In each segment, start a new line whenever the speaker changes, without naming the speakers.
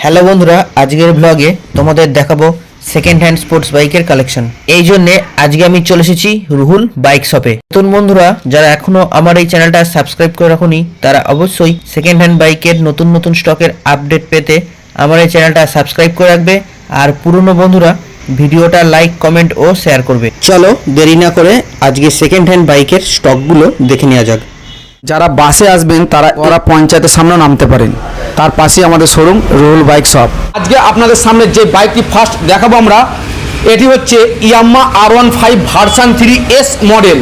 Hello বন্ধুরা, আজকের ব্লগে তোমাদের দেখাবো সেকেন্ড হ্যান্ড স্পোর্টস বাইকের কালেকশন। এই জন্যে আজকে আমি চলে এসেছি রুহুল বাইক শপে। নতুন বন্ধুরা যারা এখনো আমার এই চ্যানেলটা সাবস্ক্রাইব করে রাখোনি, তারা অবশ্যই সেকেন্ড হ্যান্ড বাইকের নতুন নতুন স্টকের আপডেট পেতে আমার এই চ্যানেলটা সাবস্ক্রাইব করে রাখবে। আর পুরনো বন্ধুরা ভিডিওটা লাইক, কমেন্ট ও শেয়ার করবে। চলো দেরি না করে আজকে সেকেন্ড হ্যান্ড বাইকের স্টকগুলো দেখে নেওয়া যাক।
যারা বাসে আসবেন তারা পঞ্চায়েতের সামনে নামতে পারেন, তার পাশে আমাদের শোরুম রুহুল বাইক শপ। আজকে আপনাদের সামনে যে বাইকটি ফার্স্ট দেখাবো আমরা, এটি হচ্ছে Yamaha R15 version 3S model.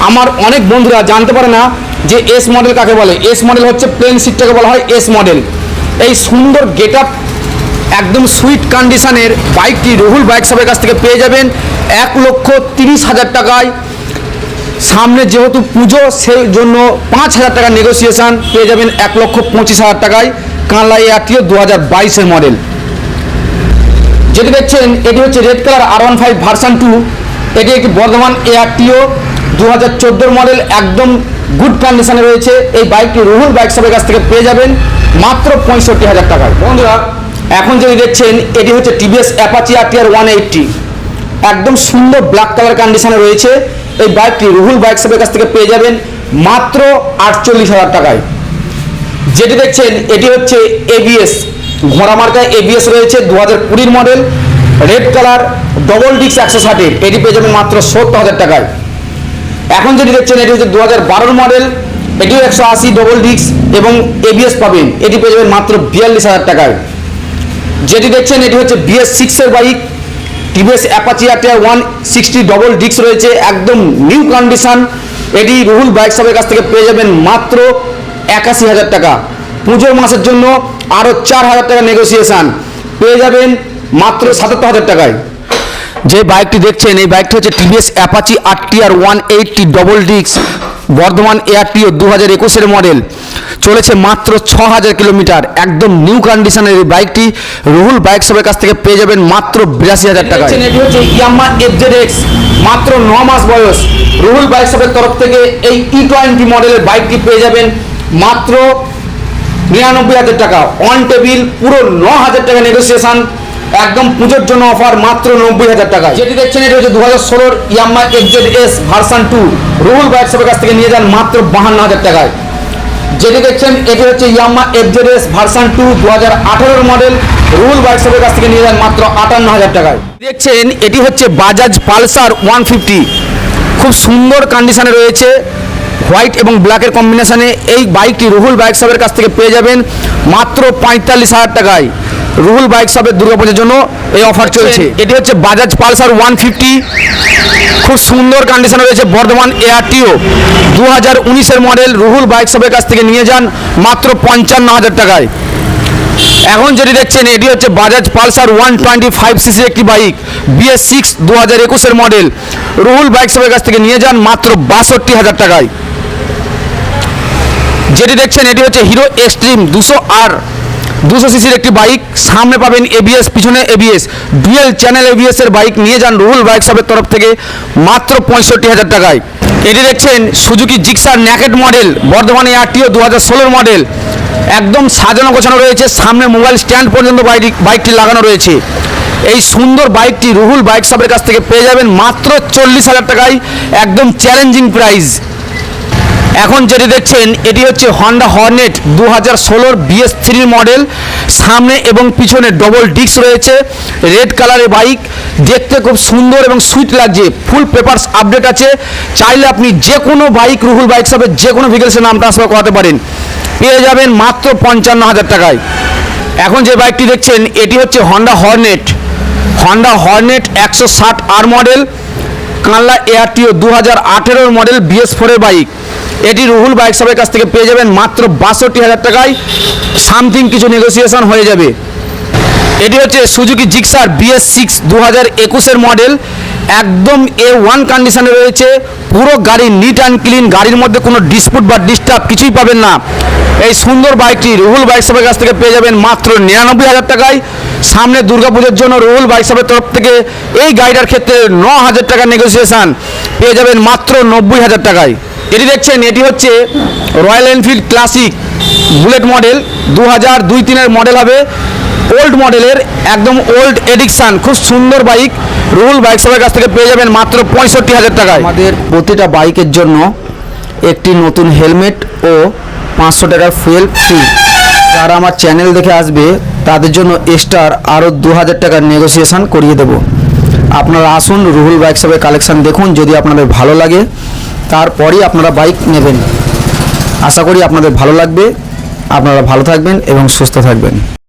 আমার অনেক বন্ধুরা জানতে পারে না যে এস মডেল কাকে বলে। এস মডেল হচ্ছে প্লেন সিটটাকে বলা হয় এস মডেল। এই সুন্দর গেট আপ একদম সুইট কন্ডিশনের বাইকটি রুহুল বাইক শপের কাছ থেকে পেয়ে যাবেন 1,30,000 টাকায়। সামনে যেহেতু পুজো, সেই জন্য 5,000 টাকা নেগোসিয়েশন পেয়ে যাবেন 1,25,000 টাকায়। কানলা এআরটিও 2022-এর মডেল। যেটি দেখছেন এটি হচ্ছে রেড কালার R15 ভার্সন 2। এটি একটি বর্ধমান এআরটিও 2014 মডেল, একদম গুড কন্ডিশনে রয়েছে। এই বাইকটি রুহুল বাইক শপের কাছ থেকে পেয়ে যাবেন মাত্র 65,000 টাকায়। বন্ধুরা এখন যেটি দেখছেন এটি হচ্ছে টিভিএস অ্যাপাচি RTR 180, একদম সুন্দর ব্ল্যাক কালার কন্ডিশনে রয়েছে। এই বাইকটি রুহুল বাইক শপের কাছ থেকে পেয়ে যাবেন মাত্র 48,000 টাকায়। যেটি দেখছেন এটি হচ্ছে ABS, ঘোড়া মার্কায় ABS রয়েছে, 2020 model, red colour, double disc 160। এটি পেয়ে যাবেন মাত্র 70,000 টাকায়। এখন যেটি দেখছেন এটি হচ্ছে 2012 মডেল, এটিও 180 ডবল ডিস্ক এবং ABS পাবেন। এটি পেয়ে যাবেন মাত্র 42,000 টাকায়। যেটি দেখছেন এটি হচ্ছে BS6-এর bike, TVS Apache RTR 160 double disc রয়েছে, একদম নিউ কন্ডিশন। এটি রুহুল বাইক শপের কাছ থেকে পেয়ে যাবেন মাত্র 81,000 টাকা। পুজোর মাসের জন্য আরও 4,000 টাকা নেগোসিয়েশন পেয়ে যাবেন মাত্র 77,000 টাকায়। যে বাইকটি দেখছেন এই বাইকটি হচ্ছে TVS Apache RTR 180 double disc, Bardhaman ARTO 2021-এর মডেল, চলেছে মাত্র 6,000 কিলোমিটার। একদম নিউ কন্ডিশনের এই বাইকটি রুহুল বাইক শপের কাছ থেকে পেয়ে যাবেন মাত্র 82,000 টাকা। এটি হচ্ছে ইয়ামাহা FZX, মাত্র 9 মাস বয়স। রুহুল বাইক শপের তরফ থেকে এই E20 মডেলের বাইকটি পেয়ে যাবেন মাত্র 99,000 টাকা। অন টেবিল পুরো 9,000 টাকা নেগোসিয়েশন, একদম পুজোর জন্য অফার মাত্র 90,000 টাকায়। যেটি দেখছেন এটি হচ্ছে 2016 Yamaha FZS version 2, Ruhul bike শপের কাছ থেকে নিয়ে যান মাত্র 52,000 টাকায়। যেটি দেখছেন এটি হচ্ছে ইয়ামাহা FZS ভার্সন 2 2018-এর মডেল, রুহুল বাইক শপের কাছ থেকে নিয়ে যান মাত্র 58,000 টাকায়। দেখছেন এটি হচ্ছে বাজাজ পালসার 150, খুব সুন্দর কন্ডিশনে রয়েছে, হোয়াইট এবং ব্ল্যাকের কম্বিনেশনে। এই বাইকটি রুহুল বাইক শপের কাছ থেকে পেয়ে যাবেন মাত্র 45,000 টাকায়। রুহুল বাইক শপের দুর্গাপূজার জন্য এই অফার চলছে। এটি হচ্ছে বাজাজ পালসার 150, খুব সুন্দর কন্ডিশনে রয়েছে, বর্ধমান এআরটিও 2019-এর মডেল। রুহুল বাইক শপের কাছ থেকে নিয়ে যান মাত্র 55,000 টাকায়। এখন যেটি দেখছেন এটি হচ্ছে বাজাজ পালসার 125cc একটি বাইক, BS6 2021-এর মডেল, রুহুল বাইক শপের কাছ থেকে নিয়ে যান মাত্র 62,000 টাকায়। যেটি দেখছেন এটি হচ্ছে হিরো এক্সট্রিম 200R 200cc-র একটি বাইক, সামনে পাবেন ABS, পিছনে ABS, ডুয়েল চ্যানেল ABS এর বাইক নিয়ে যান রুহুল বাইক শপের তরফ থেকে মাত্র 65,000 টাকায়। এটি দেখছেন সুজুকি জিক্সার নেকেড মডেল, বর্ধমানে RTO 2016 মডেল, একদম সাজানো গোছানো রয়েছে, সামনে মোবাইল স্ট্যান্ড পর্যন্ত বাইকটি লাগানো রয়েছে। এই সুন্দর বাইকটি রুহুল বাইক শপের কাছ থেকে পেয়ে যাবেন মাত্র 40,000 টাকায়, একদম চ্যালেঞ্জিং প্রাইস। এখন যেটি দেখছেন এটি হচ্ছে হন্ডা হর্নেট 2016 BS3 মডেল, সামনে এবং পিছনে ডবল ডিস্ক রয়েছে, রেড কালারের বাইক, দেখতে খুব সুন্দর এবং সুইট লাগছে। ফুল পেপারস আপডেট আছে, চাইলে আপনি যে কোনো বাইক রুহুল বাইক শপের যে কোনো ভেহিকেলসের নাম ট্রান্সফার করাতে পারেন, পেয়ে যাবেন মাত্র 55,000 টাকায়। এখন যে বাইকটি দেখছেন এটি হচ্ছে Honda Hornet 160R model, Kanla ARTO 2018-এর মডেল, BS4-এর বাইক। এটি রুহুল বাইক শপের কাছ থেকে পেয়ে যাবেন মাত্র 62,000 টাকায়, সামথিং কিছু নেগোসিয়েশন হয়ে যাবে। এটি হচ্ছে সুজুকি জিক্সার BS6 2021-এর মডেল, একদম A1 কন্ডিশনে রয়েছে, পুরো গাড়ি নিট অ্যান্ড ক্লিন, গাড়ির মধ্যে কোনো ডিসপুট বা ডিস্টার্ব কিছুই পাবেন না। এই সুন্দর বাইকটি রুহুল বাইক শপের কাছ থেকে পেয়ে যাবেন মাত্র 99,000 টাকায়। সামনে দুর্গাপুজোর জন্য রুহুল বাইক শপের তরফ থেকে এই গাড়িটার ক্ষেত্রে 9,000 টাকা নেগোসিয়েশন পেয়ে যাবেন মাত্র 90,000 টাকায়। এটি দেখছেন এটি হচ্ছে Royal Enfield classic bullet model, 2002-03-এর মডেল হবে, ওল্ড মডেলের একদম ওল্ড এডিকশান খুব সুন্দর বাইক রুহুল বাইক শপের কাছ থেকে পেয়ে যাবেন মাত্র 65,000 টাকায়। আমাদের প্রতিটা বাইকের জন্য একটি নতুন হেলমেট ও 500 টাকার ফুয়েল ফ্রি। যারা আমার চ্যানেল দেখে আসবে তাদের জন্য এক্সট্রা আরও 2000 টাকার নেগোসিয়েশন করিয়ে দেবো। আপনারা আসুন, রুহুল বাইক শপের কালেকশান দেখুন, যদি আপনাদের ভালো লাগে তারপরেই আপনারা বাইক নেবেন। আশা করি আপনাদের ভালো লাগবে। আপনারা ভালো থাকবেন এবং সুস্থ থাকবেন।